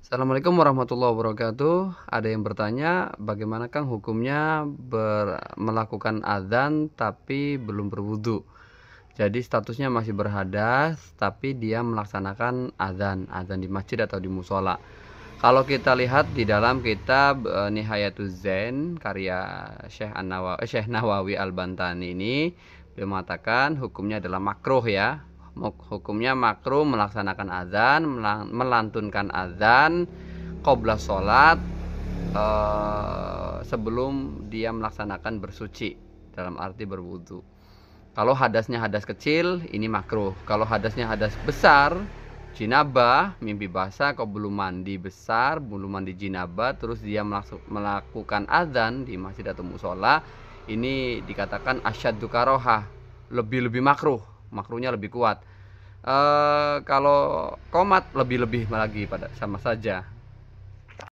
Assalamualaikum warahmatullahi wabarakatuh. Ada yang bertanya, bagaimana Kang hukumnya melakukan adzan tapi belum berwudu? Jadi statusnya masih berhadas, tapi dia melaksanakan adzan di masjid atau di musola. Kalau kita lihat di dalam kitab Nihayatuz Zain karya Syekh Nawawi Al-Bantani ini, beliau mengatakan hukumnya adalah makruh ya. Hukumnya makruh melaksanakan azan, melantunkan azan qobla sholat sebelum dia melaksanakan bersuci, dalam arti berwudu. Kalau hadasnya hadas kecil, ini makruh. Kalau hadasnya hadas besar, jinabah, mimpi basah, kau belum mandi besar, belum mandi jinabah, terus dia melakukan azan di masjid atau musola, ini dikatakan asyaddu karohah, lebih makruh, makruhnya lebih kuat. Kalau komat lebih lagi pada sama saja.